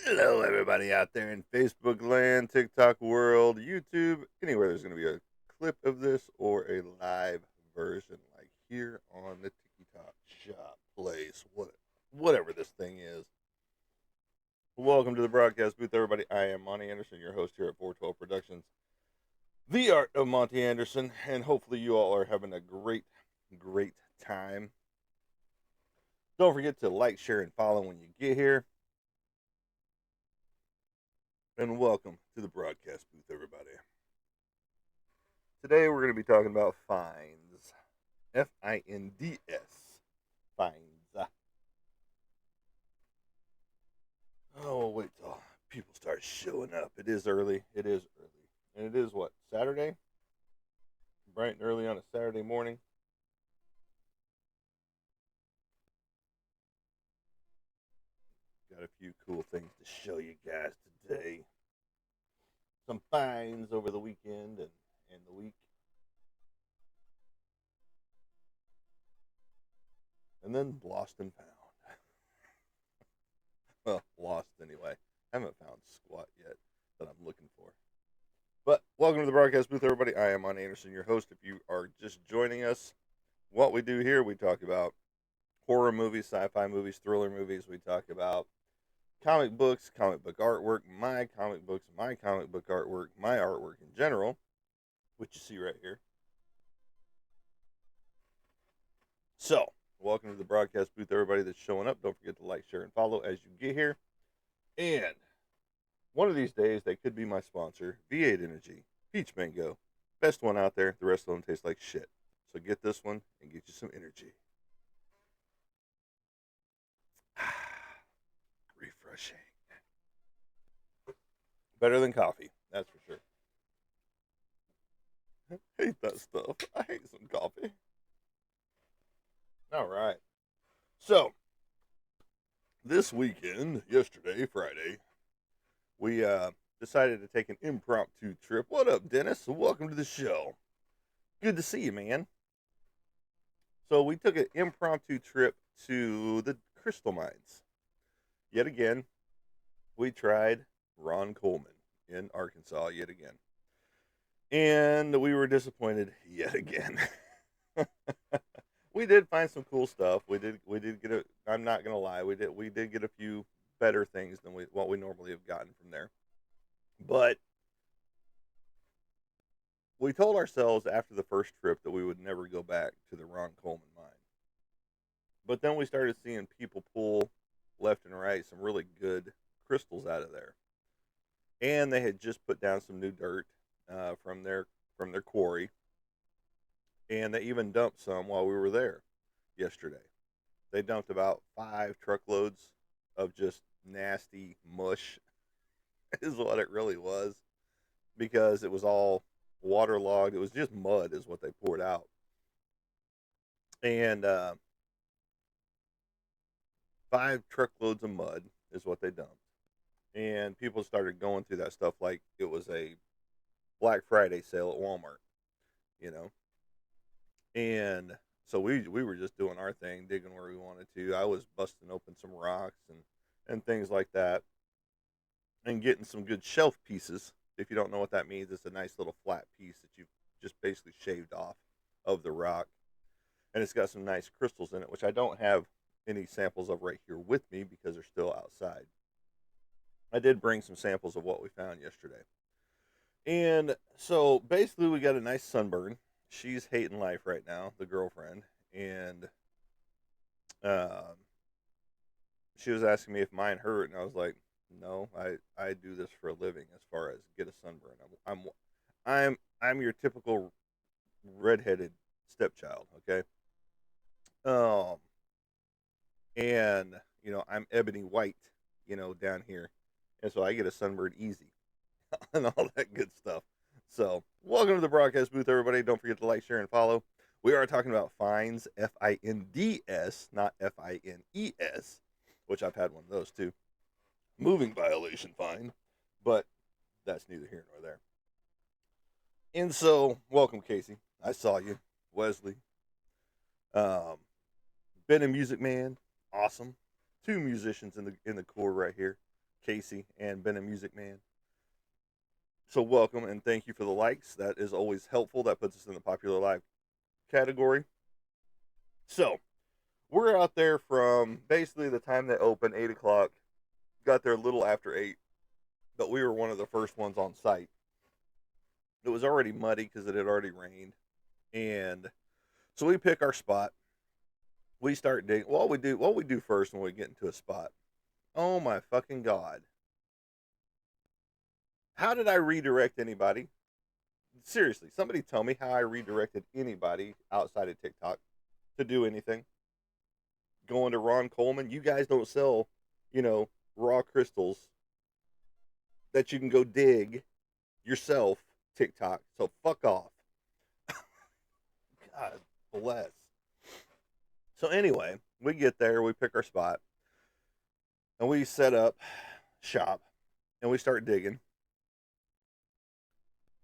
Hello, everybody out there in Facebook land, TikTok world, YouTube, anywhere there's going to be a clip of this or a live version, like here on the TikTok shop place, whatever this thing is. Welcome to the broadcast booth, everybody. I am Monty Anderson, your host here at 412 Productions, the art of Monty Anderson, and hopefully you all are having a great time. Don't forget to like, share, and follow when you get here. And welcome to the broadcast booth, everybody. Today we're going to be talking about finds. Finds. Finds. Oh, wait till people start showing up. It is early. It is early. And it is what? Saturday? Bright and early on a Saturday morning. Got a few cool things to show you guys today. Some finds over the weekend and the week. And then lost and found. Well, lost anyway. I haven't found squat yet that I'm looking for. But welcome to the broadcast booth, everybody. I am Monty Anderson, your host. If you are just joining us, what we do here, we talk about horror movies, sci-fi movies, thriller movies. We talk about comic books, comic book artwork, my comic books, my comic book artwork, my artwork in general, which you see right here. So, welcome to the broadcast booth, everybody that's showing up. Don't forget to like, share, and follow as you get here. And one of these days, they could be my sponsor, V8 Energy, Peach Mango. Best one out there. The rest of them taste like shit. So get this one and get you some energy. Refreshing. Better than coffee, that's for sure. I hate that stuff. I hate some coffee. All right. So, this weekend, yesterday, Friday, we decided to take an impromptu trip. What up, Dennis? Welcome to the show. Good to see you, man. So, we took an impromptu trip to the Crystal Mines. Yet again, we tried Ron Coleman in Arkansas yet again. And we were disappointed yet again. We did find some cool stuff. We did get a I'm not going to lie, we did get a few better things than what we normally have gotten from there. But we told ourselves after the first trip that we would never go back to the Ron Coleman mine. But then we started seeing people pull left and right some really good crystals out of there. And they had just put down some new dirt from their quarry, and they even dumped some while we were there yesterday. They dumped about 5 truckloads of just nasty mush, is what it really was, because it was all waterlogged. It was just mud, is what they poured out, and 5 truckloads of mud is what they dumped. And people started going through that stuff like it was a Black Friday sale at Walmart, you know. And so we were just doing our thing, digging where we wanted to. I was busting open some rocks and things like that, and getting some good shelf pieces. If you don't know what that means, it's a nice little flat piece that you've just basically shaved off of the rock, and it's got some nice crystals in it, which I don't have any samples of right here with me because they're still outside. I did bring some samples of what we found yesterday. And so basically, we got a nice sunburn. She's hating life right now, the girlfriend, and um, she was asking me if mine hurt, and I was like, "No, I do this for a living. As far as get a sunburn, I'm your typical redheaded stepchild, okay? Um, and I'm ebony white, down here, and so I get a sunburn easy and all that good stuff. So, welcome to the broadcast booth, everybody. Don't forget to like, share, and follow. We are talking about fines, Finds, not Fines, which I've had one of those too. Moving violation fine, but that's neither here nor there. And so, welcome, Casey. I saw you, Wesley. Um, Ben and Music Man, awesome. 2 musicians in the core right here. Casey, and been a music man. So welcome and thank you for the likes. That is always helpful. That puts us in the popular live category. So we're out there from basically the time they opened, 8 o'clock. Got there a little after 8, but we were one of the first ones on site. It was already muddy because it had already rained, and so we pick our spot. We start digging. What we do first when we get into a spot. Oh my fucking god! How did I redirect anybody? Seriously, somebody tell me how I redirected anybody outside of TikTok to do anything. Going to Ron Coleman, you guys don't sell, you know, raw crystals that you can go dig yourself. TikTok, so fuck off. God bless. So anyway, we get there, we pick our spot, and we set up shop, and we start digging.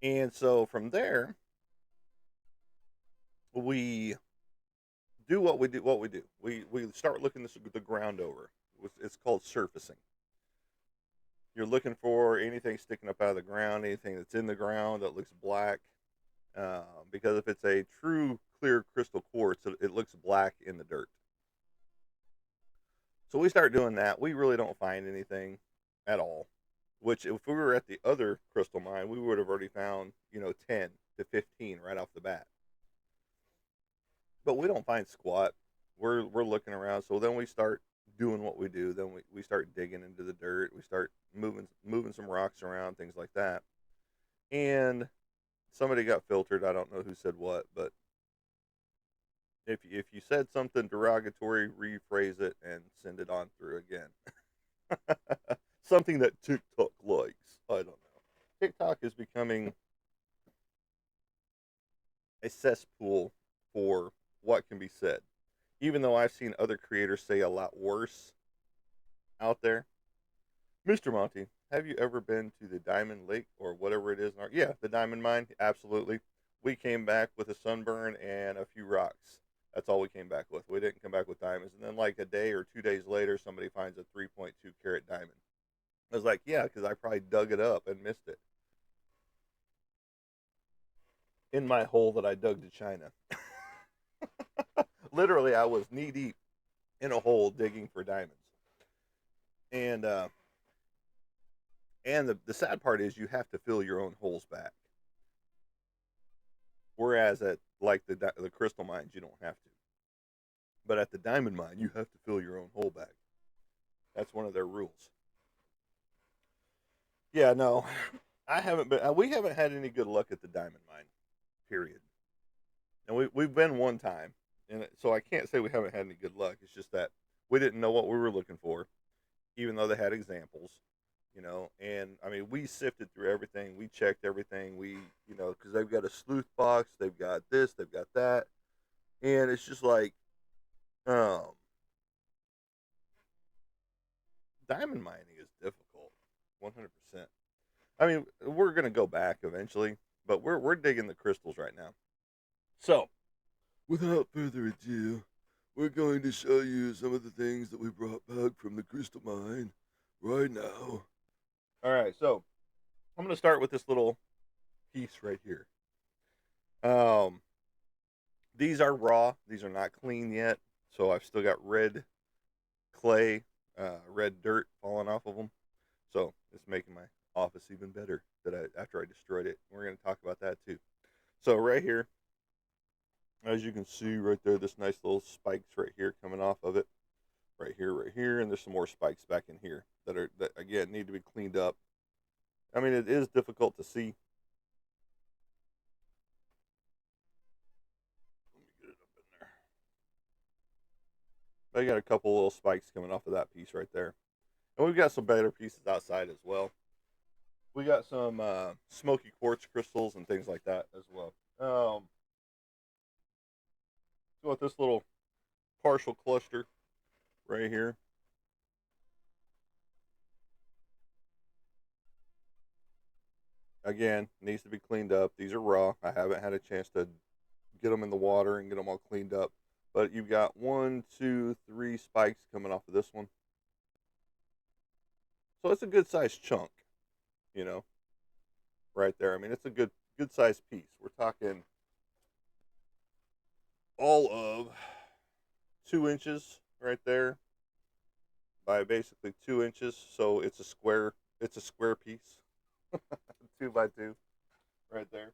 And so from there, we do what we do. We start looking the ground over. It's called surfacing. You're looking for anything sticking up out of the ground, anything that's in the ground that looks black. Because if it's a true clear crystal quartz, it looks black in the dirt. So we start doing that. We really don't find anything at all. Which, if we were at the other crystal mine, we would have already found, 10 to 15 right off the bat. But we don't find squat. We're looking around. So then we start doing what we do. Then we start digging into the dirt. We start moving some rocks around, things like that. And somebody got filtered. I don't know who said what, but if you said something derogatory, rephrase it and send it on through again. Something that TikTok likes. I don't know. TikTok is becoming a cesspool for what can be said. Even though I've seen other creators say a lot worse out there. Mr. Monty, have you ever been to the Diamond Lake or whatever it is? Yeah, the Diamond Mine. Absolutely. We came back with a sunburn and a few rocks. That's all we came back with. We didn't come back with diamonds. And then, like a day or 2 days later, somebody finds a 3.2 carat diamond. I was like, yeah, because I probably dug it up and missed it in my hole that I dug to China. Literally, I was knee deep in a hole digging for diamonds. And the sad part is you have to fill your own holes back. Whereas at like the crystal mines, you don't have to. But at the diamond mine, you have to fill your own hole back. That's one of their rules. Yeah, no, I haven't been. We haven't had any good luck at the diamond mine. Period. And we've been one time, and so I can't say we haven't had any good luck. It's just that we didn't know what we were looking for, even though they had examples, And I mean, we sifted through everything, we checked everything, because they've got a sleuth box, they've got this, they've got that, and it's just like, um, diamond mining is difficult, 100%. I mean, we're gonna go back eventually, but we're digging the crystals right now. So, without further ado, we're going to show you some of the things that we brought back from the crystal mine right now. All right, so I'm going to start with this little piece right here. Um, these are raw. These are not clean yet, so I've still got red clay, red dirt falling off of them. So it's making my office even better after I destroyed it. We're going to talk about that too. So right here, as you can see right there, this nice little spikes right here coming off of it. Right here, and there's some more spikes back in here that again need to be cleaned up. I mean, it is difficult to see. Let me get it up in there. I got a couple little spikes coming off of that piece right there, and we've got some better pieces outside as well. We got some smoky quartz crystals and things like that as well. So with this little partial cluster right here. Again, needs to be cleaned up. These are raw. I haven't had a chance to get them in the water and get them all cleaned up. But you've got 1, 2, 3 spikes coming off of this one. So it's a good sized chunk, you know, right there. I mean, it's a good sized piece. We're talking all of 2 inches right there by basically 2 inches. So it's a square. It's a square piece, 2 by 2, right there.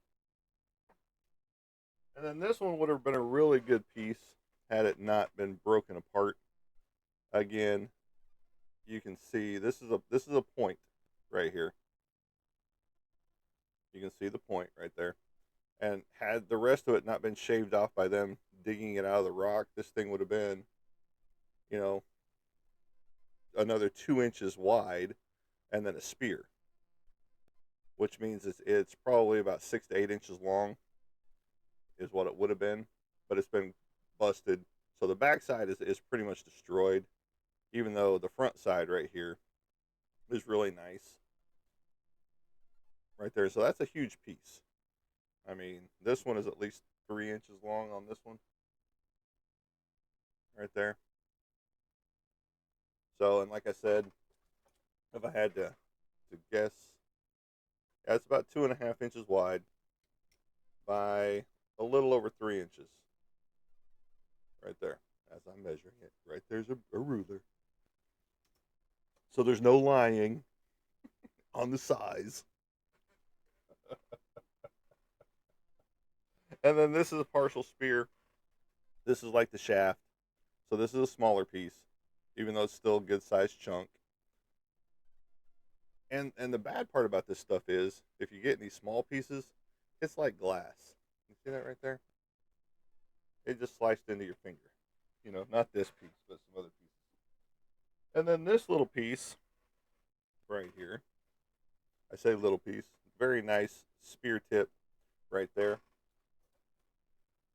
And then this one would have been a really good piece had it not been broken apart. Again, you can see this is a point right here. You can see the point right there. And had the rest of it not been shaved off by them digging it out of the rock, this thing would have been, you know, another 2 inches wide and then a spear, which means it's probably about 6 to 8 inches long, is what it would have been, but it's been busted. So the backside is pretty much destroyed, even though the front side right here is really nice right there. So that's a huge piece. I mean, this one is at least 3 inches long on this one right there. So, and like I said, if I had to guess, yeah, it's about 2.5 inches wide by a little over 3 inches right there as I'm measuring it. Right there's a ruler. So there's no lying on the size. And then this is a partial spear. This is like the shaft. So this is a smaller piece, even though it's still a good sized chunk. And the bad part about this stuff is if you get these small pieces, it's like glass. You see that right there? It just sliced into your finger. You know, not this piece, but some other pieces. And then this little piece right here. I say little piece. Very nice spear tip right there.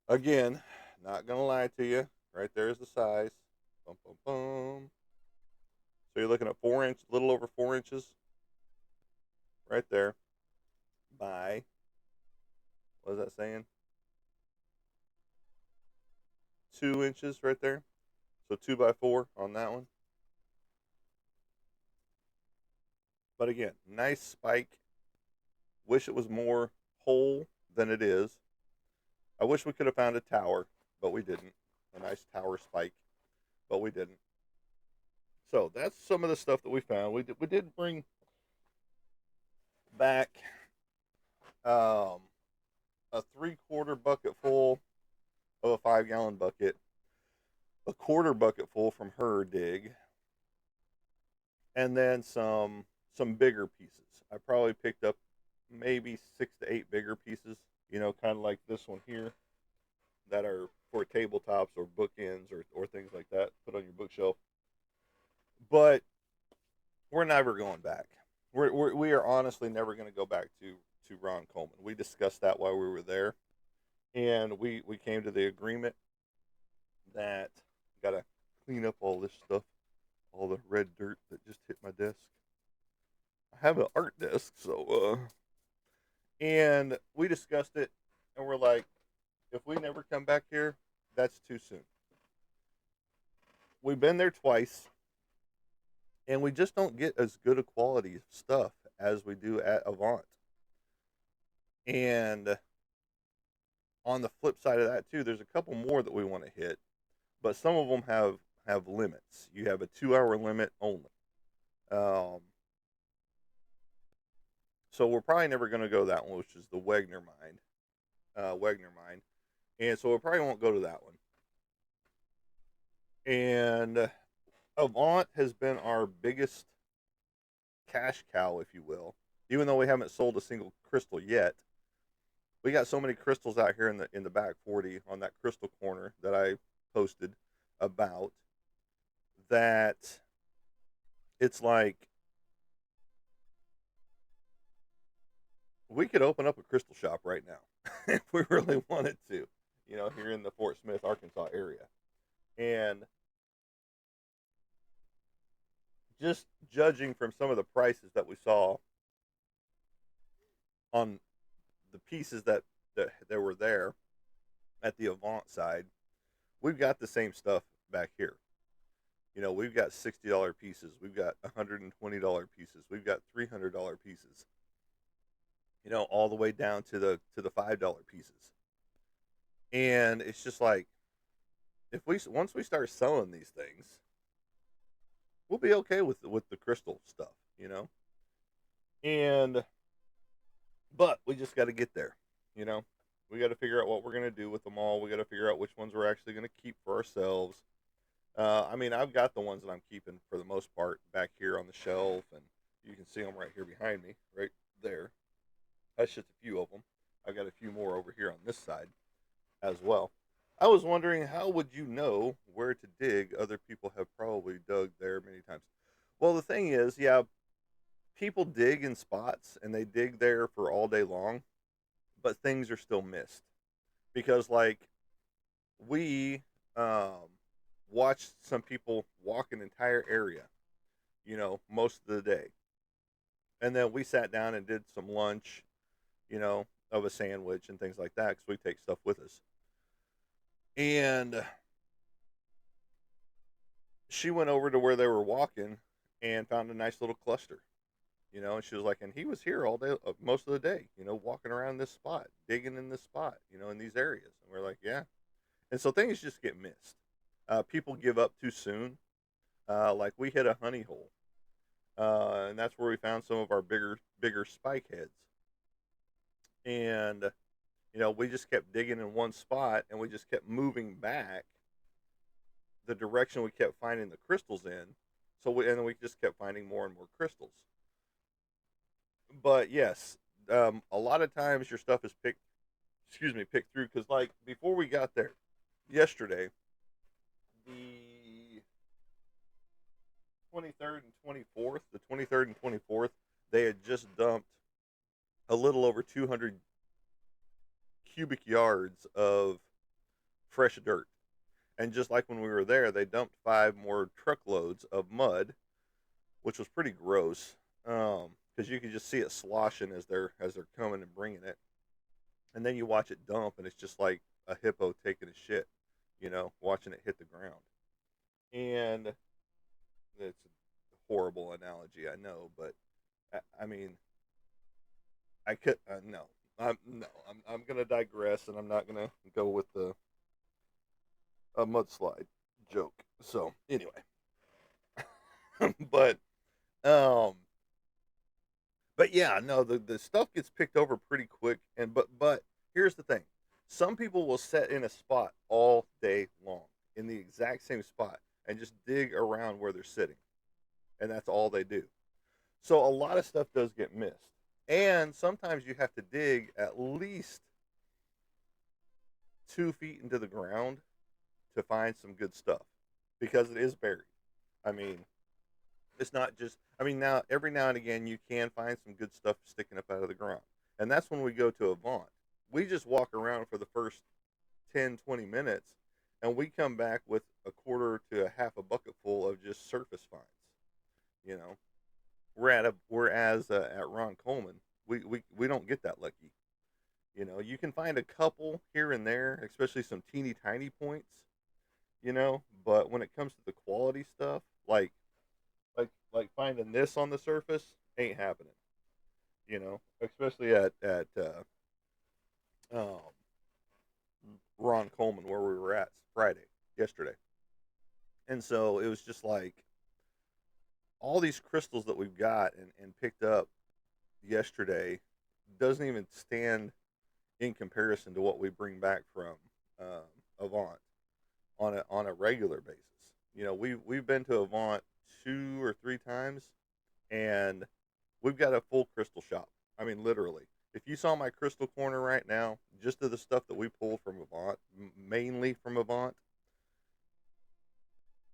Again, not gonna lie to you. Right there is the size. Bum, bum, bum. So you're looking at 4 inch, little over 4 inches, right there. By what is that saying? 2 inches right there. So 2 by 4 on that one. But again, nice spike. Wish it was more whole than it is. I wish we could have found a tower, but we didn't. A nice tower spike, but we didn't. So that's some of the stuff that we found. We did bring back um, a 3/4 bucket full of a 5 gallon bucket, a quarter bucket full from her dig, and then some bigger pieces. I probably picked up maybe 6 to 8 bigger pieces. You know, kind of like this one here, that are for tabletops or bookends or things like that. Put on your bookshelf. But we're never going back. We are honestly never going to go back to Ron Coleman. We discussed that while we were there, and we came to the agreement that got to clean up all this stuff, all the red dirt that just hit my desk. I have an art desk, so and we discussed it, and we're like, if we never come back here, that's too soon. We've been there twice, and we just don't get as good a quality stuff as we do at Avant. And on the flip side of that too, there's a couple more that we want to hit, but some of them have limits. You have a 2 hour limit only. Um, so we're probably never going to go that one, which is the Wegner mine, and so we probably won't go to that one. And Avant has been our biggest cash cow, if you will. Even though we haven't sold a single crystal yet, we got so many crystals out here in the back 40 on that crystal corner that I posted about, that it's like we could open up a crystal shop right now if we really wanted to, you know, here in the Fort Smith, Arkansas area. And just judging from some of the prices that we saw on the pieces that were there at the Avant side, we've got the same stuff back here. We've got $60 pieces, we've got $120 pieces, we've got $300 pieces. All the way down to the $5 pieces. And it's just like, if we once we start selling these things, we'll be okay with the crystal stuff, And but we just got to get there, you know. We got to figure out what we're gonna do with them all. We got to figure out which ones we're actually gonna keep for ourselves. I mean, I've got the ones that I'm keeping for the most part back here on the shelf, and you can see them right here behind me, right there. That's just a few of them. I've got a few more over here on this side as well. I was wondering, how would you know where to dig? Other people have probably dug there many times. Well, the thing is, yeah, people dig in spots and they dig there for all day long, but things are still missed because, like, we watched some people walk an entire area, most of the day, and then we sat down and did some lunch, of a sandwich and things like that because we take stuff with us. And she went over to where they were walking and found a nice little cluster, and she was like, and he was here all day, most of the day, walking around this spot, digging in this spot, in these areas. And we're like, yeah. And so things just get missed. People give up too soon. Like we hit a honey hole, and that's where we found some of our bigger spike heads. And we just kept digging in one spot, and we just kept moving back the direction we kept finding the crystals in. And then we just kept finding more and more crystals. But yes, a lot of times your stuff is picked through because, like, before we got there yesterday, the 23rd and 24th, they had just dumped a little over 200 cubic yards of fresh dirt. And just like when we were there, they dumped 5 more truckloads of mud, which was pretty gross. Because you could just see it sloshing as they're coming and bringing it, and then you watch it dump, and it's just like a hippo taking a shit, watching it hit the ground. And it's a horrible analogy, I know, but I mean, I could no, I'm gonna digress, and I'm not gonna go with the a mudslide joke. So anyway, but um, but yeah, no, the stuff gets picked over pretty quick. And but here's the thing: some people will sit in a spot all day long in the exact same spot and just dig around where they're sitting, and that's all they do. So a lot of stuff does get missed, and sometimes you have to dig at least 2 feet into the ground to find some good stuff because it is buried. I mean, it's not just. I mean, now every now and again you can find some good stuff sticking up out of the ground, and that's when we go to Avant. We just walk around for the first 10, 20 minutes, and we come back with a quarter to a half a bucket full of just surface finds. You know, whereas at Ron Coleman, we don't get that lucky. You can find a couple here and there, especially some teeny tiny points. But when it comes to the quality stuff, like finding this on the surface ain't happening. Especially at um, Ron Coleman where we were at Friday yesterday, and so it was just like all these crystals that we've got and picked up yesterday doesn't even stand in comparison to what we bring back from Avant on a regular basis. We've been to Avant 2 or 3 times, and we've got a full crystal shop. I mean, literally. If you saw my crystal corner right now, just of the stuff that we pull from Avant, mainly from Avant,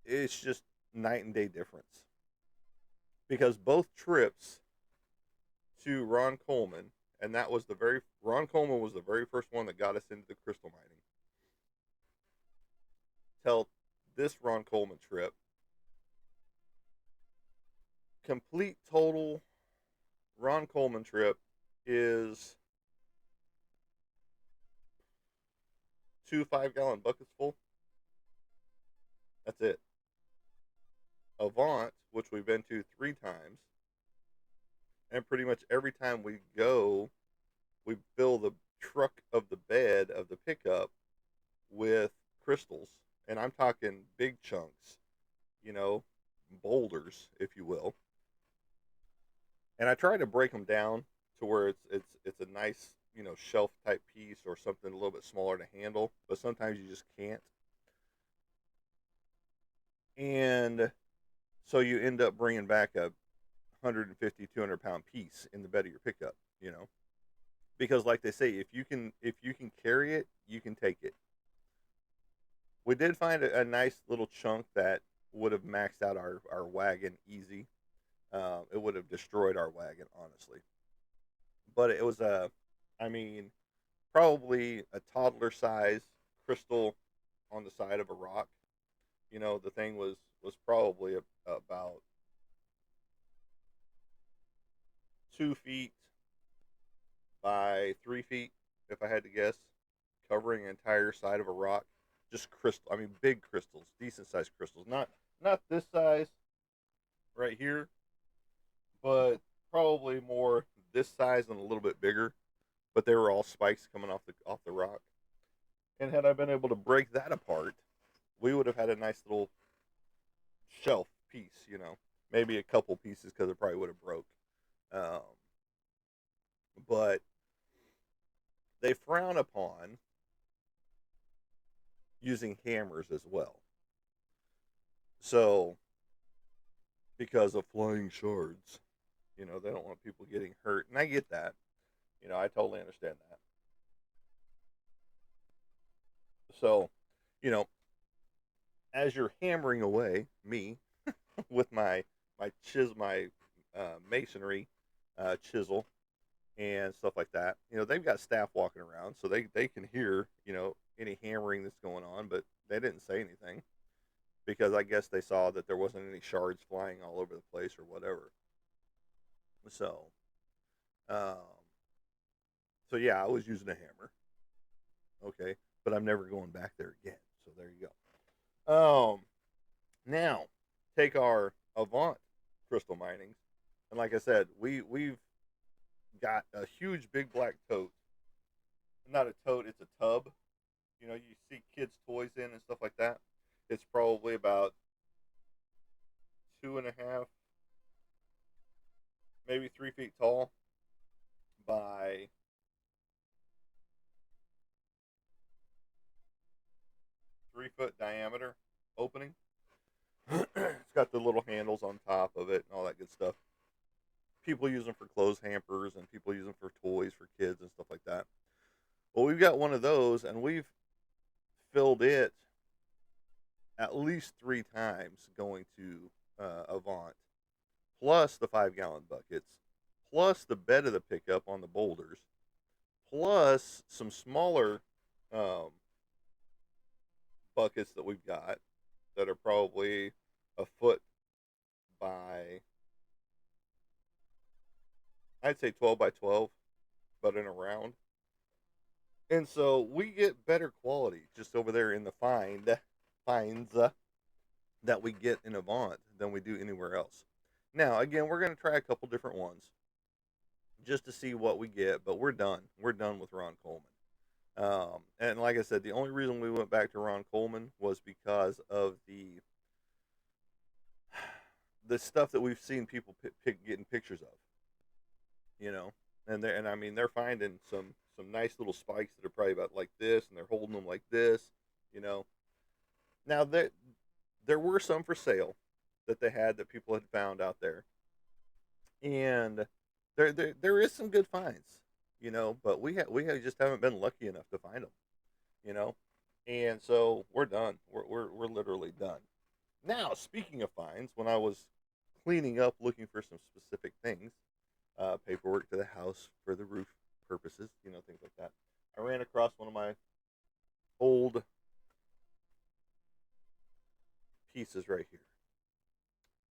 it's just night and day difference. Because both trips to Ron Coleman, and Ron Coleman was the very first one that got us into the crystal mining. Till this Ron Coleman trip, complete total Ron Coleman trip is 2 5-gallon buckets full. That's it. Avant, which we've been to 3 times, and pretty much every time we go, we fill the truck of the bed of the pickup with crystals, and I'm talking big chunks, you know, boulders, if you will. And I try to break them down to where it's a nice, shelf type piece or something a little bit smaller to handle, but sometimes you just can't. And so you end up bringing back a 150 200 pound piece in the bed of your pickup, because like they say, if you can carry it, you can take it. We did find a nice little chunk that would have maxed out our wagon easy. It would have destroyed our wagon, honestly. But it was I mean, probably a toddler size crystal on the side of a rock. The thing was probably about 2 feet by 3 feet, if I had to guess, covering an entire side of a rock. Just crystal. I mean, big crystals, decent sized crystals. Not this size right here, but probably more this size and a little bit bigger. But they were all spikes coming off the rock. And had I been able to break that apart, we would have had a nice little shelf piece. Maybe a couple pieces because it probably would have broke. Um, but they frown upon using hammers as well. So because of flying shards, they don't want people getting hurt, and I get that. I totally understand that. So, you know, as you're hammering away, me with my masonry chisel and stuff like that. They've got staff walking around, so they can hear any hammering that's going on, but they didn't say anything because I guess they saw that there wasn't any shards flying all over the place or whatever. So, um, so yeah, I was using a hammer. Okay, but I'm never going back there again. So there you go. Now take our Avant crystal minings, and like I said, we've got a huge big black tote. Not a tote, it's a tub. You see kids' toys in and stuff like that. It's probably about 2.5, maybe 3 feet tall by 3 foot diameter opening. It's got the little handles on top of it and all that good stuff. People use them for clothes hampers and people use them for toys for kids and stuff like that. Well, we've got one of those and we've filled it at least 3 times going to Avant, plus the 5 gallon buckets, plus the bed of the pickup on the boulders, plus some smaller um, buckets that we've got that are probably a foot by, I'd say 12 by 12, but in a round. And so we get better quality just over there in the finds that we get in Avant than we do anywhere else. Now, again, we're going to try a couple different ones just to see what we get, but we're done. We're done with Ron Coleman. And like I said, the only reason we went back to Ron Coleman was because of the stuff that we've seen people getting pictures of, and I mean they're finding some nice little spikes that are probably about like this, and they're holding them like this, you know. Now there were some for sale that they had that people had found out there, and there is some good finds, but we just haven't been lucky enough to find them, you know, and so we're done. We're literally done. Now, speaking of finds, when I was cleaning up looking for some specific things, paperwork to the house for the roof purposes, things like that, I ran across one of my old pieces right here.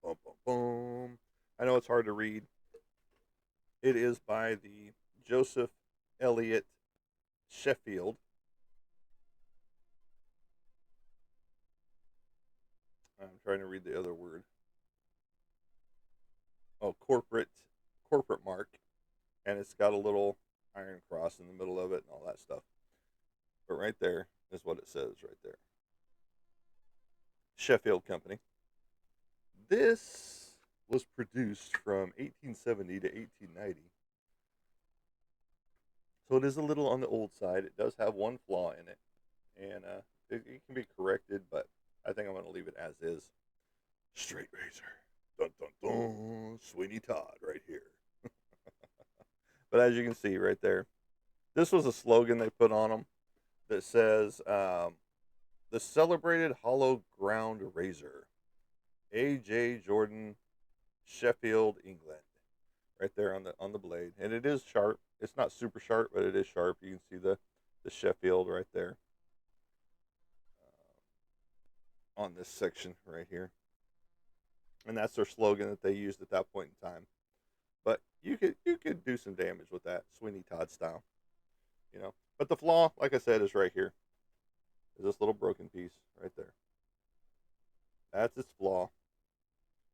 Boom, boom, boom. I know it's hard to read. It is by the Joseph Elliott Sheffield. I'm trying to read the other word. corporate mark, and it's got a little iron cross in the middle of it and all that stuff. But right there is what it says right there. Sheffield Company. This was produced from 1870 to 1890. So it is a little on the old side. It does have one flaw in it, and it can be corrected, but I think I'm going to leave it as is. Straight razor. Dun dun dun. Sweeney Todd right here. But as you can see right there, this was a slogan they put on them that says, the celebrated hollow ground razor. A.J. Jordan, Sheffield, England. Right there on the blade. And it is sharp. It's not super sharp, but it is sharp. You can see the Sheffield right there on this section right here. And that's their slogan that they used at that point in time. But you could do some damage with that Sweeney Todd style, you know. But the flaw, like I said, is right here. Is this little broken piece right there. That's its flaw.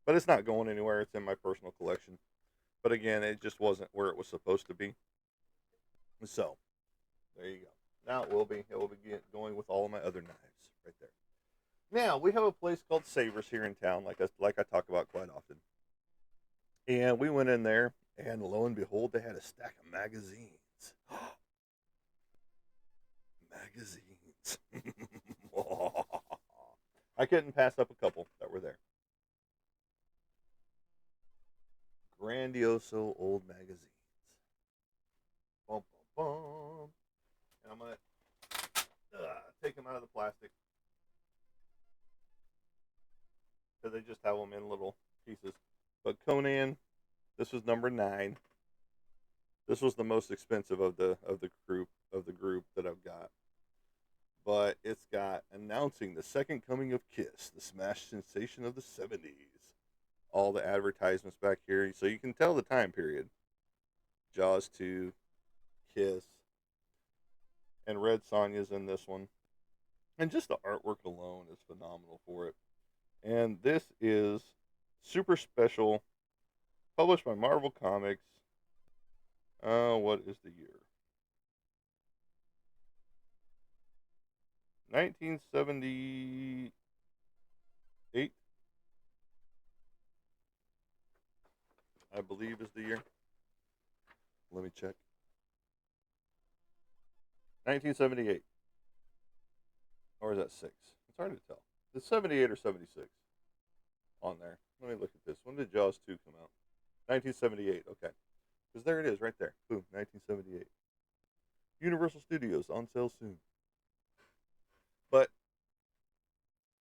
But it's not going anywhere. It's in my personal collection. But again, it just wasn't where it was supposed to be. So there you go. Now it will be. It will be going with all of my other knives right there. Now we have a place called Savers here in town, like I talk about quite often. And we went in there, and lo and behold, they had a stack of magazines. Magazines. I couldn't pass up a couple that were there. Grandioso old magazines. Bum, bum, bum. And I'm going to take them out of the plastic because they just have them in little pieces. But Conan, this was number 9. This was the most expensive of the group that I've got. But it's got announcing the second coming of Kiss, the smash sensation of the 70s. All the advertisements back here, so you can tell the time period. Jaws 2, Kiss, and Red Sonja's in this one. And just the artwork alone is phenomenal for it. And this is super special, published by Marvel Comics. What is the year? 1978, I believe, is the year. Let me check. 1978. Or is that 6? It's hard to tell. It's 78 or 76 on there. Let me look at this. When did Jaws 2 come out? 1978. Okay. Because there it is right there. Boom. 1978. Universal Studios on sale soon. But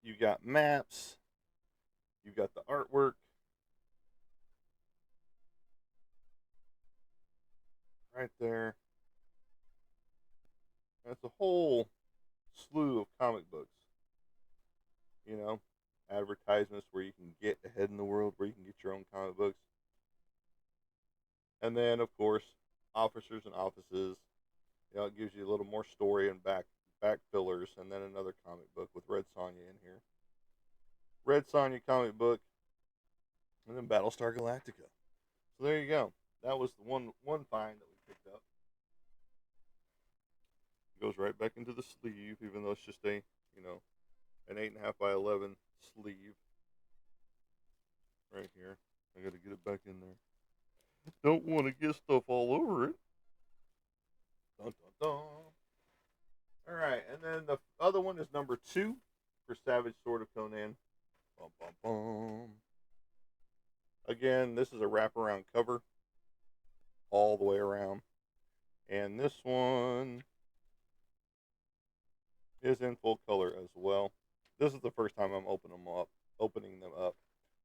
you got maps. You got the artwork. Right there. And it's a whole slew of comic books. You know, advertisements where you can get ahead in the world, where you can get your own comic books. And then, of course, officers and offices. You know, it gives you a little more story and back fillers, and then another comic book with Red Sonja in here. Red Sonja comic book, and then Battlestar Galactica. So there you go. That was the one find that we picked up. It goes right back into the sleeve, even though it's just an 8.5 by 11 sleeve. Right here. I gotta get it back in there. Don't want to get stuff all over it. Dun, dun, dun. All right, and then the other one is number 2 for Savage Sword of Conan. Bum, bum, bum. Again, this is a wraparound cover all the way around. And this one is in full color as well. This is the first time I'm opening them up.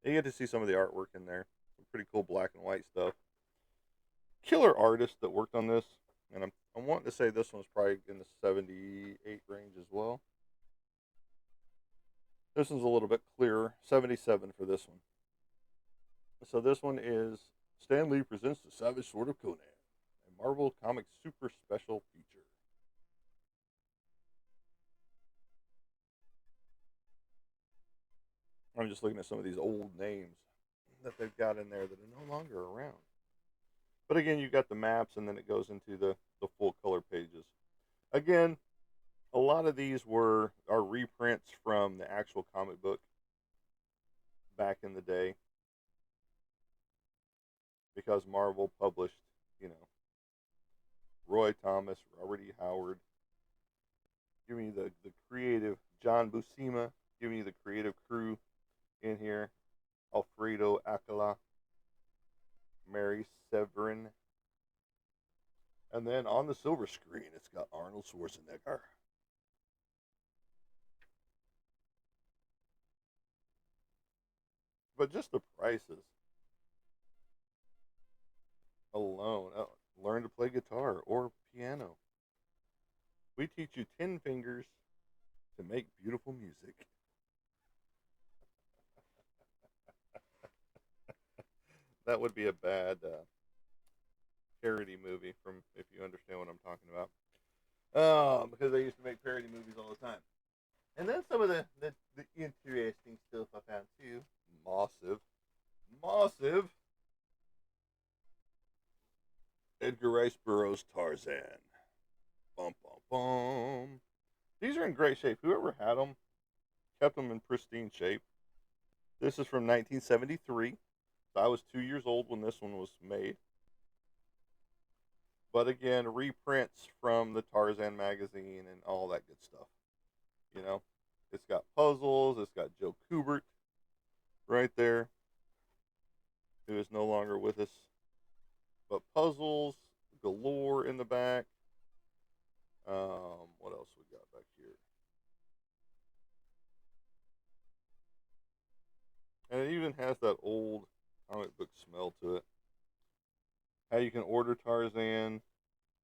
You get to see some of the artwork in there. Some pretty cool black and white stuff. Killer artist that worked on this, and I'm wanting to say this one's probably in the 78 range as well. This one's a little bit clearer, 77 for this one. So this one is Stan Lee presents the Savage Sword of Conan, a Marvel Comics super special feature. I'm just looking at some of these old names. that they've got in there that are no longer around. But again, you've got the maps, and then it goes into the full color pages. Again, a lot of these are reprints from the actual comic book back in the day, because Marvel published, you know, Roy Thomas, Robert E. Howard, giving you the creative John Buscema, giving you the creative crew in here, Alfredo Akala, Mary Severin, and then on the silver screen, it's got Arnold Schwarzenegger. But just the prices alone, learn to play guitar or piano. We teach you 10 fingers to make beautiful music. That would be a bad parody movie, from if you understand what I'm talking about. Because I used to make parody movies all the time. And then some of the interesting stuff I found too. Massive Edgar Rice Burroughs Tarzan. Bum bum bum. These are in great shape. Whoever had them kept them in pristine shape. This is from 1973. So I was 2 years old when this one was made. But again, reprints from the Tarzan magazine and all that good stuff. You know, it's got puzzles. It's got Joe Kubert right there, who is no longer with us. But puzzles galore in the back. What else we got back here? And it even has that old comic book smell to it. How you can order Tarzan,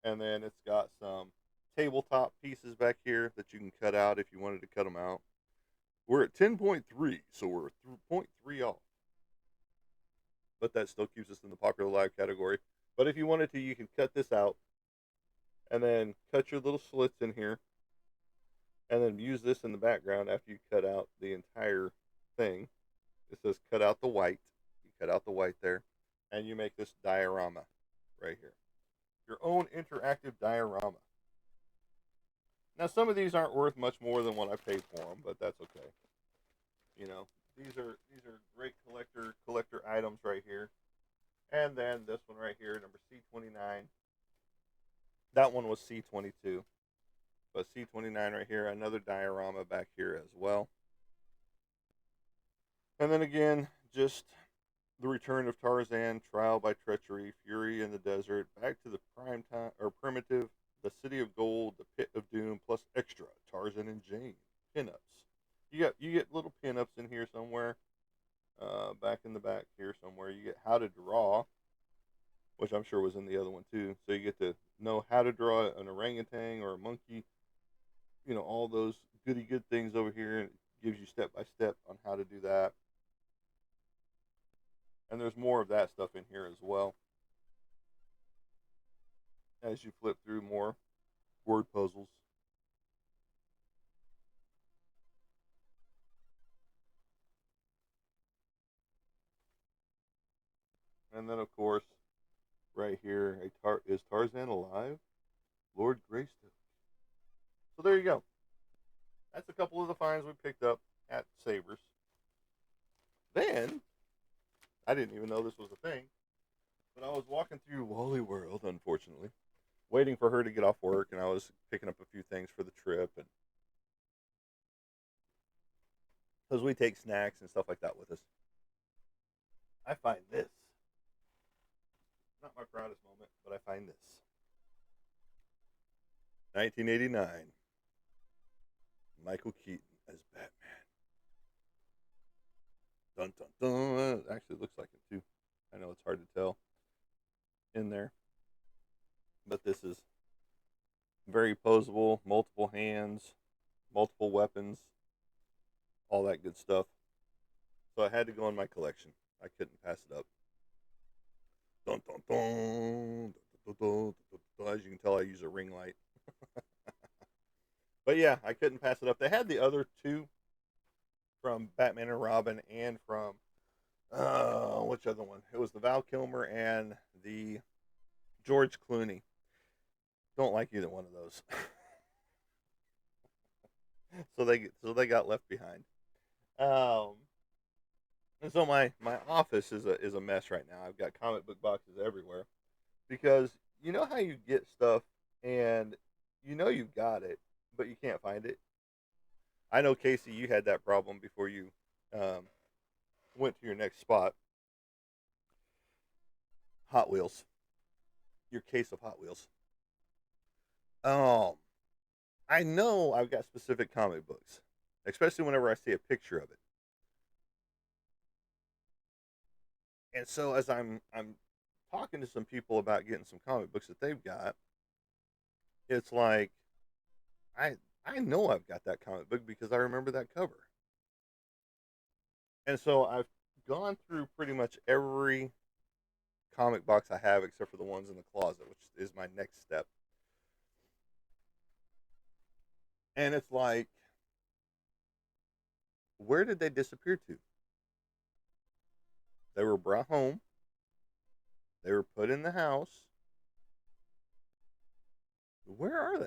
and then it's got some tabletop pieces back here that you can cut out if you wanted to cut them out. We're at 10.3, so we're 0.3 off. But that still keeps us in the popular live category. But if you wanted to, you can cut this out and then cut your little slits in here and then use this in the background after you cut out the entire thing. It says cut out the white. You cut out the white there, and you make this diorama right here. Your own interactive diorama. Now, some of these aren't worth much more than what I paid for them, but that's okay. You know, these are great collector items right here. And then this one right here, number C29. That one was C22. But C29 right here, another diorama back here as well. And then again, just the return of Tarzan, Trial by Treachery, Fury in the Desert, Back to the Prime Time or Primitive, The City of Gold, The Pit of Doom, plus extra Tarzan and Jane pinups. You get little pinups in here somewhere, back in the back here somewhere. You get How to Draw, which I'm sure was in the other one too. So you get to know how to draw an orangutan or a monkey. You know, all those goody good things over here, and it gives you step by step on how to do that. And there's more of that stuff in here as well. As you flip through more word puzzles. And then, of course, right here, is Tarzan alive? Lord Greystoke. So there you go. That's a couple of the finds we picked up at Savers. Then, I didn't even know this was a thing, but I was walking through Wally World, unfortunately, waiting for her to get off work, and I was picking up a few things for the trip, and because we take snacks and stuff like that with us. I find this. Not my proudest moment, but I find this. 1989. Michael Keaton as Batman. Dun dun dun. It actually looks like it too. I know it's hard to tell in there, but this is very posable. Multiple hands, multiple weapons, all that good stuff. So I had to go in my collection. I couldn't pass it up. Dun dun dun. Dun, dun, dun, dun. As you can tell, I use a ring light. But yeah, I couldn't pass it up. They had the other two from Batman and Robin and from Which other one? It was the Val Kilmer and the George Clooney. Don't like either one of those. So they got left behind. Um, and so my office is a mess right now. I've got comic book boxes everywhere because you know how you get stuff and you know you got it, but you can't find it. I know Casey, you had that problem before you um, went to your next spot. Hot Wheels, your case of Hot Wheels. Um, I know I've got specific comic books, especially whenever I see a picture of it. And so as I'm talking to some people about getting some comic books that they've got, it's like I I know I've got that comic book because I remember that cover. And so I've gone through pretty much every comic box I have except for the ones in the closet, which is my next step. And it's like, where did they disappear to? They were brought home, they were put in the house. Where are they?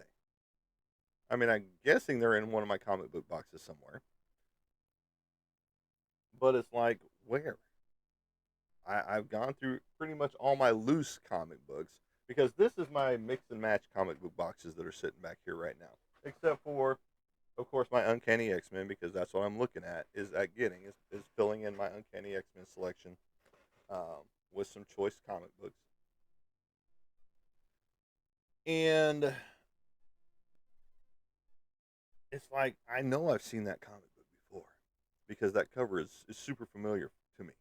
I mean, I'm guessing they're in one of my comic book boxes somewhere. But it's like, where? I've gone through pretty much all my loose comic books because this is my mix and match comic book boxes that are sitting back here right now. Except for, of course, my Uncanny X Men because that's what I'm looking at is filling in my Uncanny X Men selection with some choice comic books. And it's like I know I've seen that comic book before because that cover is super familiar to me.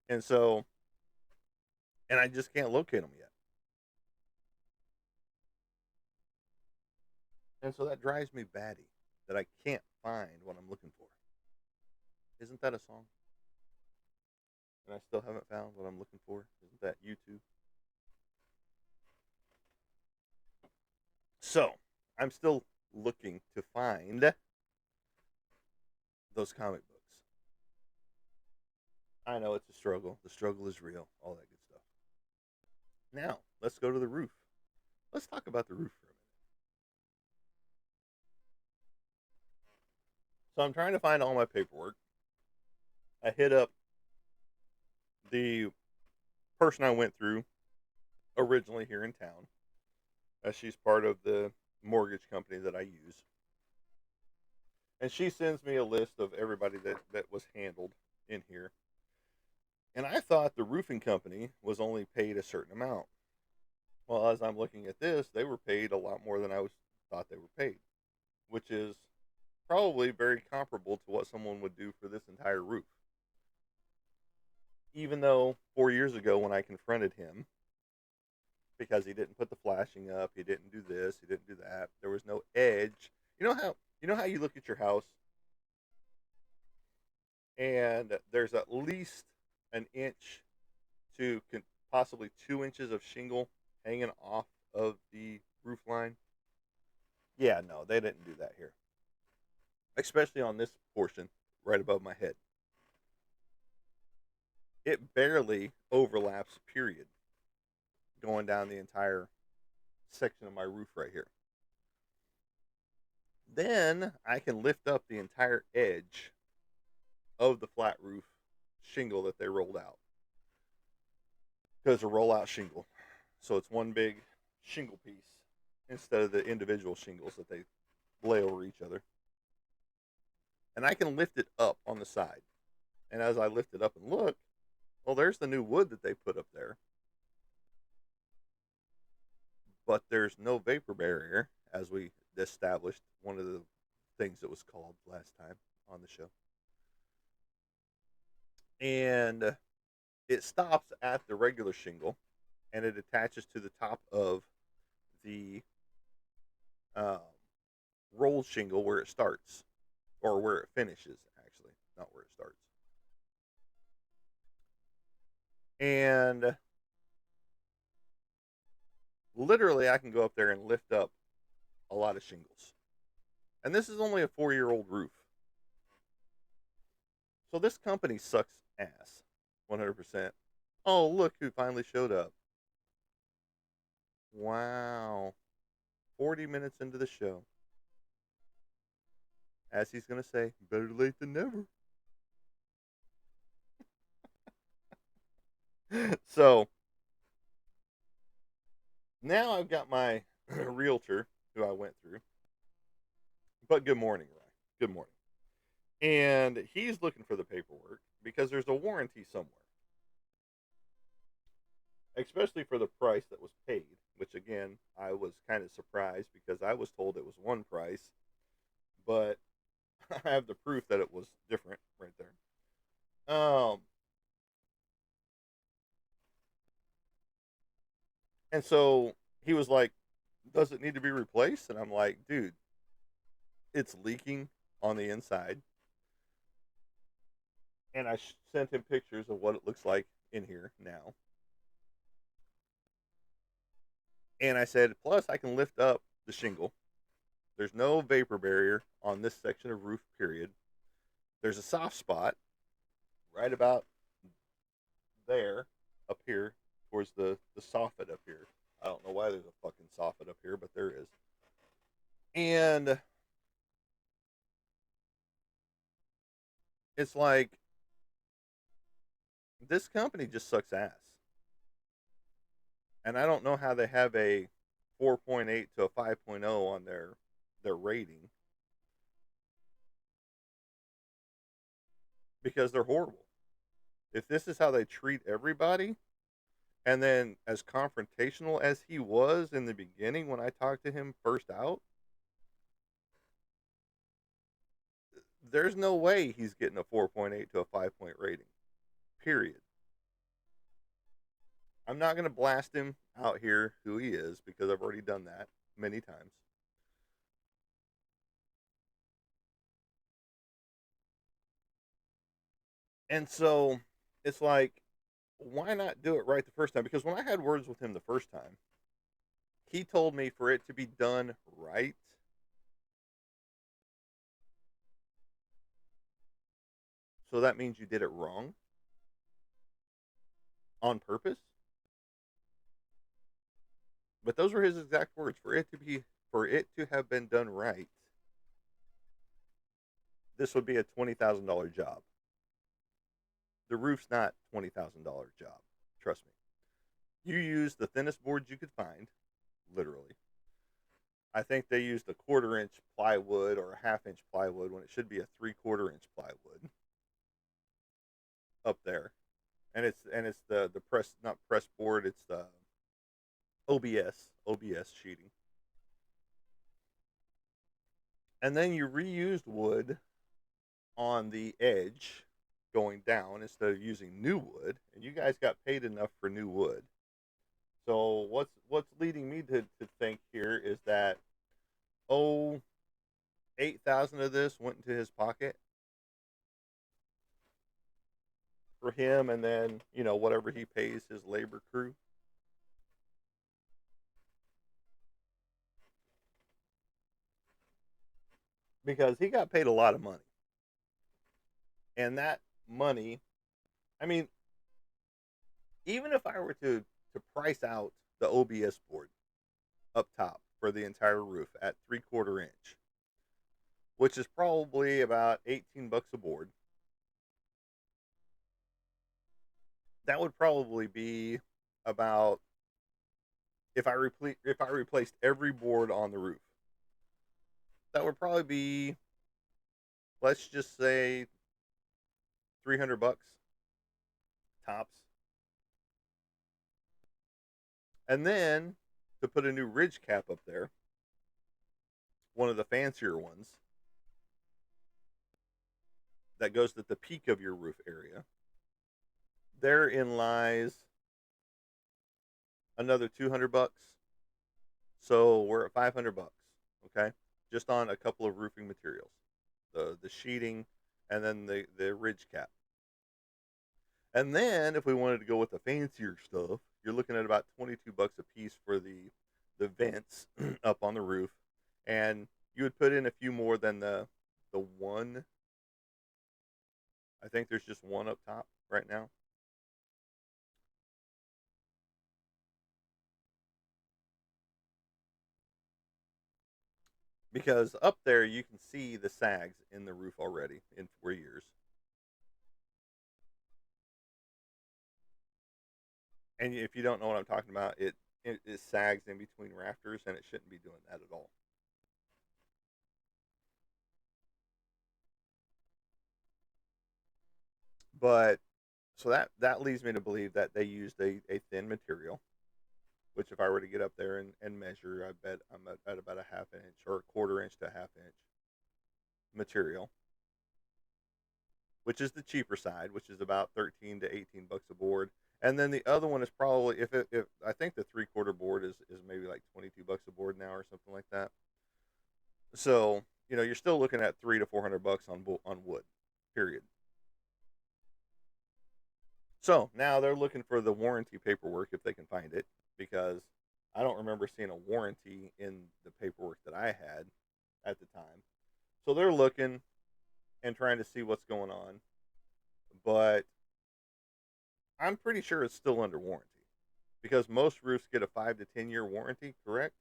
And so, and I just can't locate them yet. And so that drives me batty that I can't find what I'm looking for. Isn't that a song? And I still haven't found what I'm looking for. Isn't that YouTube? So I'm still looking to find those comic books. I know it's a struggle. The struggle is real. All that good stuff. Now let's go to the roof. Let's talk about the roof for a minute. So I'm trying to find all my paperwork. I hit up the person I went through originally here in town, as she's part of the mortgage company that I use. And she sends me a list of everybody that was handled in here. And I thought the roofing company was only paid a certain amount. Well, as I'm looking at this, they were paid a lot more than I was thought they were paid, which is probably very comparable to what someone would do for this entire roof. Even though 4 years ago when I confronted him because he didn't put the flashing up, he didn't do this, he didn't do that, there was no edge. You know how you look at your house and there's at least an inch to possibly 2 inches of shingle hanging off of the roof line. Yeah, no, they didn't do that here, especially on this portion right above my head. It barely overlaps, period, going down the entire section of my roof right here. Then I can lift up the entire edge of the flat roof shingle that they rolled out because it's a rollout shingle. So it's one big shingle piece instead of the individual shingles that they lay over each other. And I can lift it up on the side. And as I lift it up and look, well, there's the new wood that they put up there. But there's no vapor barrier, as we established one of the things that was called last time on the show. And it stops at the regular shingle and it attaches to the top of the um, rolled shingle where it starts or where it finishes, actually, not where it starts. And literally, I can go up there and lift up a lot of shingles. And this is only a 4-year-old roof. So this company sucks ass. 100%. Oh, look who finally showed up. Wow. 40 minutes into the show. As he's going to say, better late than never. So now I've got my realtor who I went through. But good morning, Ryan. Good morning. And he's looking for the paperwork because there's a warranty somewhere, especially for the price that was paid, which again, I was kind of surprised because I was told it was one price, but I have the proof that it was different right there. And so he was like, does it need to be replaced? And I'm like, dude, it's leaking on the inside. And I sent him pictures of what it looks like in here now. And I said, plus I can lift up the shingle. There's no vapor barrier on this section of roof, period. There's a soft spot right about there, up here, towards the soffit up here. I don't know why there's a fucking soffit up here, but there is. And it's like, this company just sucks ass. And I don't know how they have a 4.8 to a 5.0 on their rating because they're horrible. If this is how they treat everybody, and then as confrontational as he was in the beginning when I talked to him first out, there's no way he's getting a 4.8 to a 5 point rating. Period. I'm not going to blast him out here who he is because I've already done that many times. And so it's like, why not do it right the first time? Because when I had words with him the first time, he told me for it to be done right, so that means you did it wrong on purpose. But those were his exact words. For it to have been done right, this would be a $20,000 job. The roof's not $20,000 job. Trust me. You use the thinnest boards you could find, literally. I think they used a quarter-inch plywood or a half-inch plywood when it should be a three-quarter-inch plywood up there, and it's the press, not press board. It's the OBS sheeting, and then you reused wood on the edge going down instead of using new wood, and you guys got paid enough for new wood. So what's leading me to think here is that, oh, 8,000 of this went into his pocket for him, and then whatever he pays his labor crew, because he got paid a lot of money, and that money, I mean, even if I were to price out the OBS board up top for the entire roof at three-quarter inch, which is probably about 18 bucks a board, that would probably be about, if I replaced every board on the roof, that would probably be, let's just say, 300 bucks tops. And then to put a new ridge cap up there, one of the fancier ones that goes at the peak of your roof area, therein lies another 200 bucks. So we're at 500 bucks, okay? Just on a couple of roofing materials. The sheeting and then the ridge cap. And then if we wanted to go with the fancier stuff, you're looking at about 22 bucks a piece for the vents up on the roof, and you would put in a few more than the one. I think there's just one up top. right now. Because up there you can see the sags in the roof already in 4 years. And if you don't know what I'm talking about, it sags in between rafters, and it shouldn't be doing that at all. But so that leads me to believe that they used a thin material, which if I were to get up there and measure, I bet I'm at about a half inch or a quarter inch to a half inch material, which is the cheaper side, which is about 13 to 18 bucks a board. And then the other one is probably if I think the 3/4 board is maybe like 22 bucks a board now or something like that. So you're still looking at 300 to 400 bucks on wood, period. So now they're looking for the warranty paperwork if they can find it, because I don't remember seeing a warranty in the paperwork that I had at the time. So they're looking and trying to see what's going on, but I'm pretty sure it's still under warranty because most roofs get a 5 to 10 year warranty. Correct?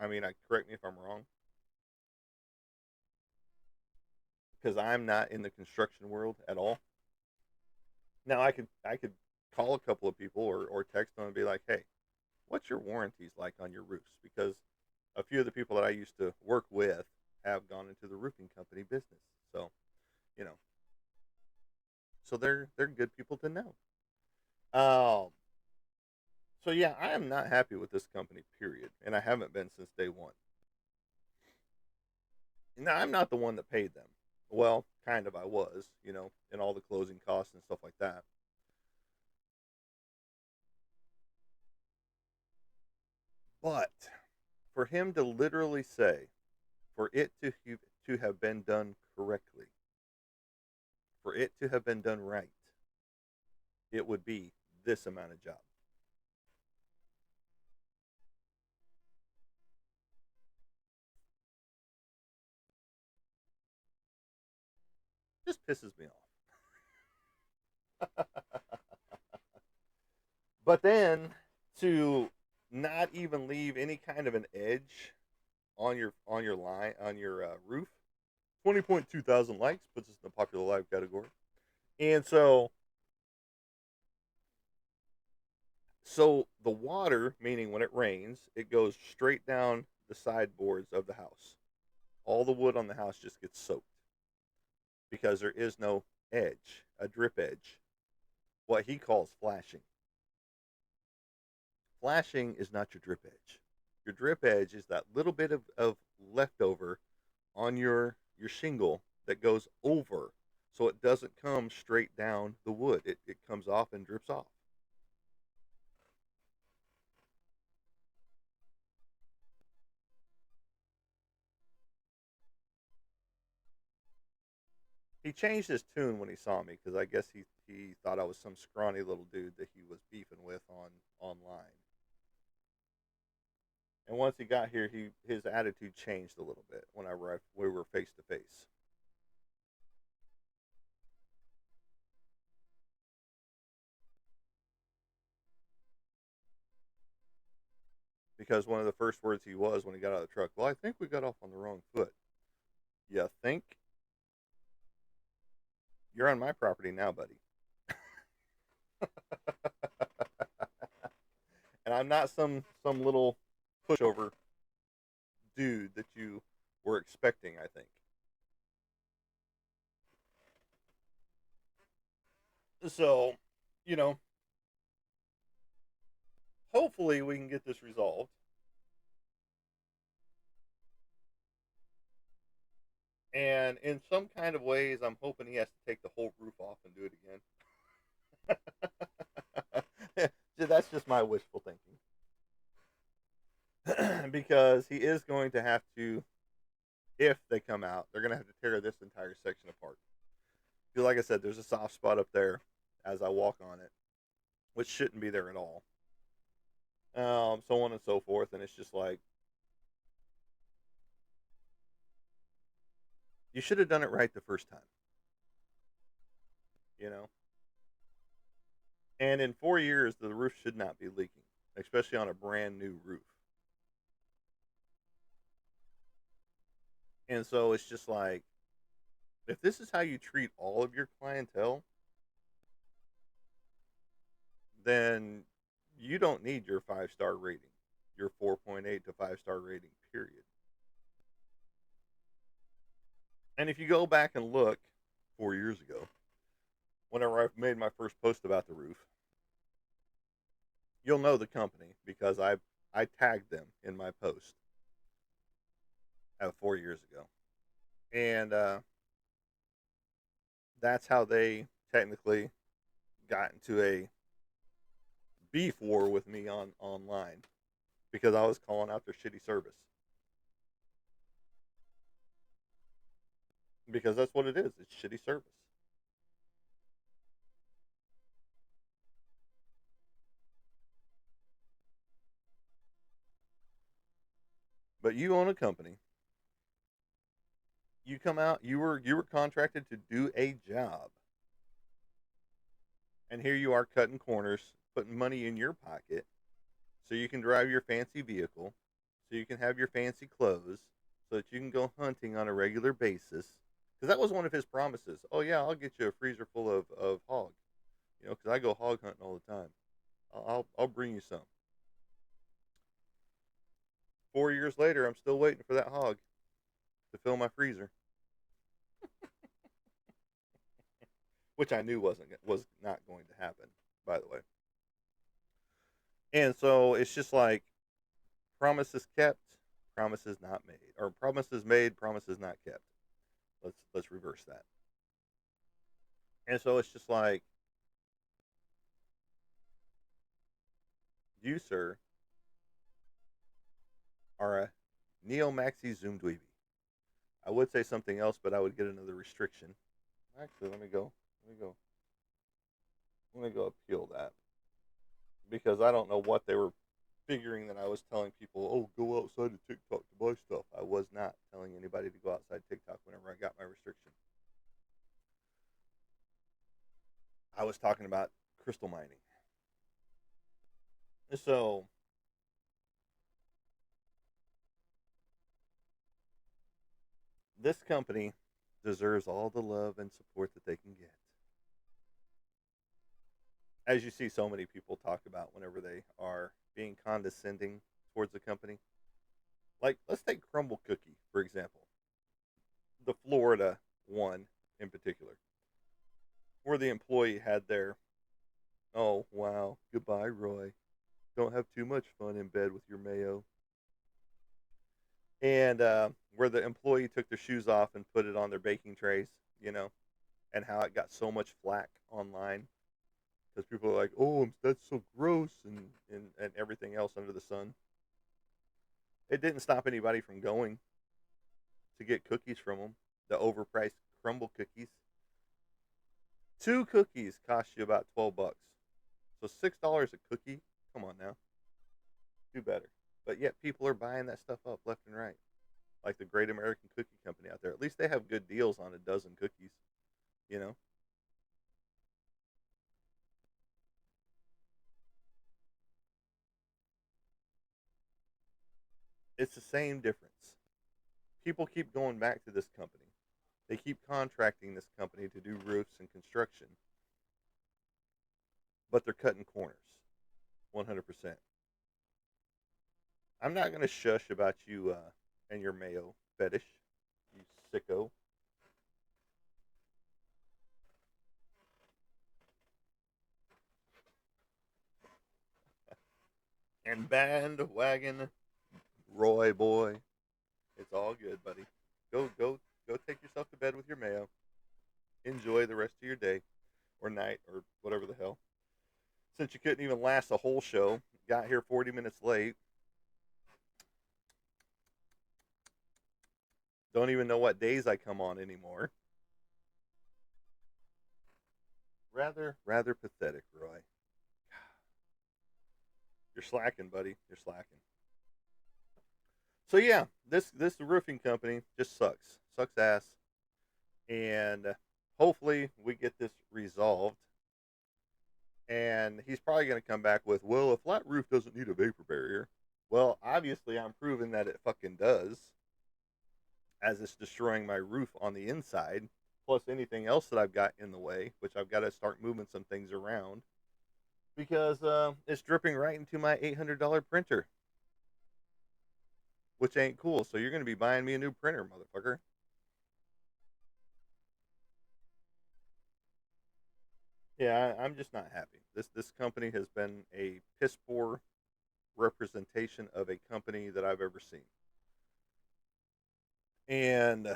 I mean, correct me if I'm wrong, because I'm not in the construction world at all. Now I could call a couple of people or text them and be like, hey, what's your warranties like on your roofs? Because a few of the people that I used to work with have gone into the roofing company business. So, you know, so they're good people to know. Um so yeah, I am not happy with this company, period. And I haven't been since day one. Now I'm not the one that paid them. Well, kind of I was, and all the closing costs and stuff like that. But for him to literally say, for it to have been done correctly, for it to have been done right, it would be this amount of job. Just pisses me off. But then to not even leave any kind of an edge on your line on your roof. 20.2 thousand likes puts us in the popular live category. And so the water, meaning when it rains, it goes straight down the sideboards of the house. All the wood on the house just gets soaked because there is no edge, a drip edge, what he calls flashing. Flashing is not your drip edge. Your drip edge is that little bit of leftover on your shingle that goes over, so it doesn't come straight down the wood. It comes off and drips off. He changed his tune when he saw me because I guess he thought I was some scrawny little dude that he was beefing with online. And once he got here, his attitude changed a little bit whenever we were face to face. Because one of the first words he was when he got out of the truck, well, I think we got off on the wrong foot. You think? You're on my property now, buddy. And I'm not some little pushover dude that you were expecting, I think. So, you know, hopefully we can get this resolved. And in some kind of ways, I'm hoping he has to take the whole roof off and do it again. That's just my wishful thinking. Because he is going to have to, if they come out, they're going to have to tear this entire section apart. Because, like I said, there's a soft spot up there as I walk on it, which shouldn't be there at all. So on and so forth. And it's just like, you should have done it right the first time, you know? And in 4 years, the roof should not be leaking, especially on a brand new roof. And so it's just like, if this is how you treat all of your clientele, then you don't need your 5-star rating, your 4.8 to 5-star rating, period. And if you go back and look 4 years ago, whenever I made my first post about the roof, you'll know the company because I tagged them in my post 4 years ago. And that's how they technically got into a beef war with me on online because I was calling out their shitty service. Because that's what it is. It's shitty service. But you own a company. You come out, you were contracted to do a job. And here you are cutting corners, putting money in your pocket so you can drive your fancy vehicle, so you can have your fancy clothes, so that you can go hunting on a regular basis. Because that was one of his promises. Oh, yeah, I'll get you a freezer full of hog. Because I go hog hunting all the time. I'll bring you some. 4 years later, I'm still waiting for that hog to fill my freezer, which I knew was not going to happen, by the way. And so it's just like promises kept, promises not made, or promises made, promises not kept. Let's reverse that. And so it's just like you, sir, are a neo maxi zoom dweeby. I would say something else, but I would get another restriction. Actually, let me go. Let me go. Let me go appeal that because I don't know what they were figuring that I was telling people. Oh, go outside of TikTok to buy stuff. I was not telling anybody to go outside TikTok whenever I got my restriction. I was talking about crystal mining. So this company deserves all the love and support that they can get. As you see so many people talk about whenever they are being condescending towards the company. Like, let's take Crumble Cookie, for example. The Florida one in particular, where the employee had their, oh, wow, goodbye, Roy. Don't have too much fun in bed with your mayo. And where the employee took their shoes off and put it on their baking trays, you know, and how it got so much flack online because people are like, "Oh, that's so gross," and everything else under the sun. It didn't stop anybody from going to get cookies from them. The overpriced crumble cookies. Two cookies cost you about $12, so $6 a cookie. Come on now, do better. But yet people are buying that stuff up left and right, like the Great American Cookie Company out there. At least they have good deals on a dozen cookies. You know, it's the same difference. People keep going back to this company. They keep contracting this company to do roofs and construction, but they're cutting corners 100%. I'm not going to shush about you and your mayo fetish, you sicko. And bandwagon Roy boy. It's all good, buddy. Go take yourself to bed with your mayo. Enjoy the rest of your day or night or whatever the hell. Since you couldn't even last a whole show, got here 40 minutes late, don't even know what days I come on anymore. Rather pathetic, Roy. You're slacking, buddy. You're slacking. So yeah, this roofing company just sucks ass, and hopefully we get this resolved, And he's probably going to come back with, well, a flat roof doesn't need a vapor barrier. Well, obviously, I'm proving that it fucking does, as it's destroying my roof on the inside, plus anything else that I've got in the way, which I've got to start moving some things around because it's dripping right into my $800 printer, which ain't cool. So you're going to be buying me a new printer, motherfucker. Yeah, I'm just not happy. This company has been a piss poor representation of a company that I've ever seen. And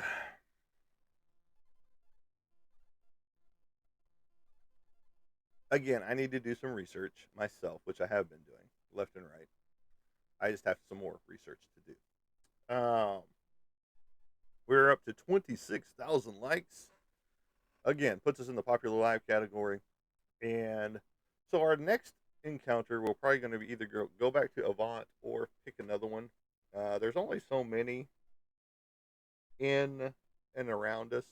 again, I need to do some research myself, which I have been doing left and right. I just have some more research to do. We're up to 26,000 likes. Again, puts us in the popular live category. And so our next encounter, we're probably going to be either go back to Avant or pick another one. There's only so many in and around us.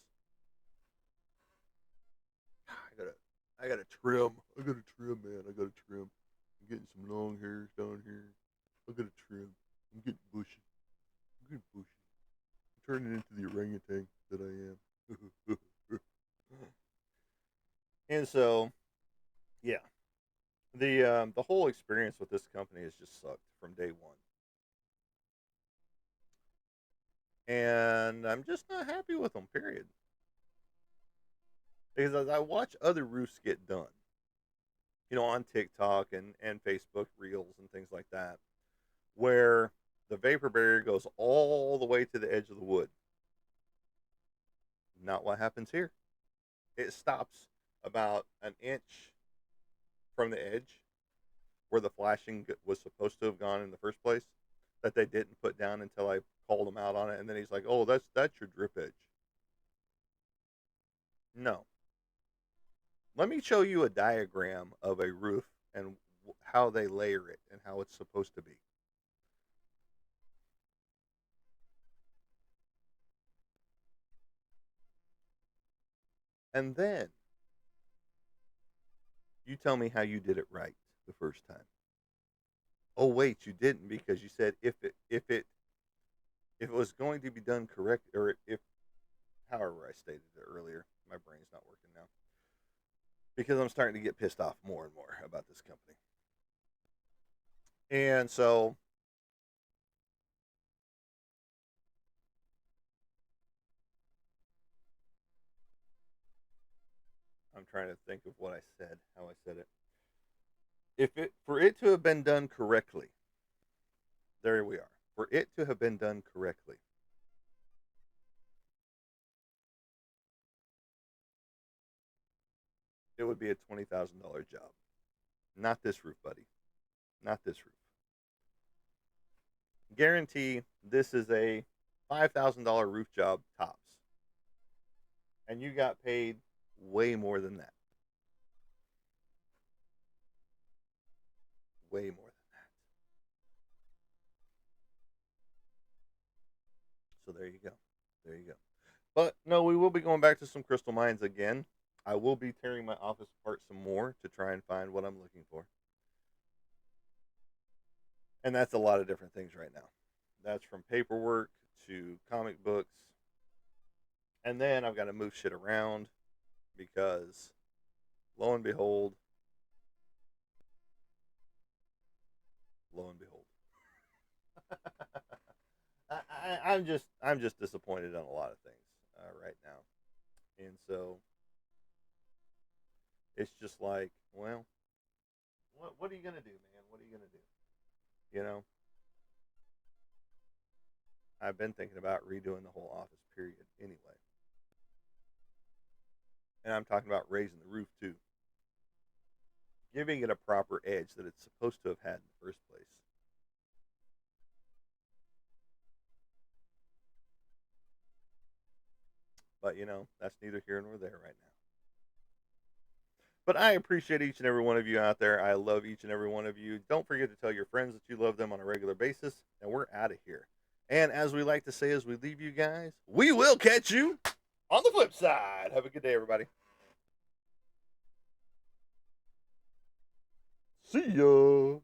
I gotta, I gotta trim. I gotta trim, man. I gotta trim. I'm getting some long hairs down here. I gotta trim. I'm getting bushy. I'm getting bushy. I'm turning into the orangutan that I am. And so, yeah, the whole experience with this company has just sucked from day one, and I'm just not happy with them. Period. Because as I watch other roofs get done, on TikTok and Facebook Reels and things like that, where the vapor barrier goes all the way to the edge of the wood. Not what happens here. It stops about an inch from the edge where the flashing was supposed to have gone in the first place, that they didn't put down until I called him out on it. And then he's like, "Oh, that's your drip edge." No, let me show you a diagram of a roof and how they layer it and how it's supposed to be. And then you tell me how you did it right the first time. Oh wait, you didn't, because you said if it was going to be done correct, or if however I stated it earlier, my brain's not working now because I'm starting to get pissed off more and more about this company. And so I'm trying to think of what I said, how I said it. If it for it to have been done correctly, there we are. For it to have been done correctly, it would be a $20,000 job. Not this roof, buddy. Not this roof. Guarantee this is a $5,000 roof job tops, and you got paid way more than that. Way more than that. So there you go. There you go. But no, we will be going back to some crystal mines again. I will be tearing my office apart some more to try and find what I'm looking for. And that's a lot of different things right now. That's from paperwork to comic books. And then I've got to move shit around because lo and behold, lo and behold. I'm just disappointed on a lot of things right now. And so it's just like, well, what are you gonna do, man? What are you gonna do? You know, I've been thinking about redoing the whole office period anyway, and I'm talking about raising the roof too, giving it a proper edge that it's supposed to have had in the first place. But that's neither here nor there right now. But I appreciate each and every one of you out there. I love each and every one of you. Don't forget to tell your friends that you love them on a regular basis. And we're out of here. And as we like to say as we leave you guys, we will catch you on the flip side. Have a good day, everybody. See ya.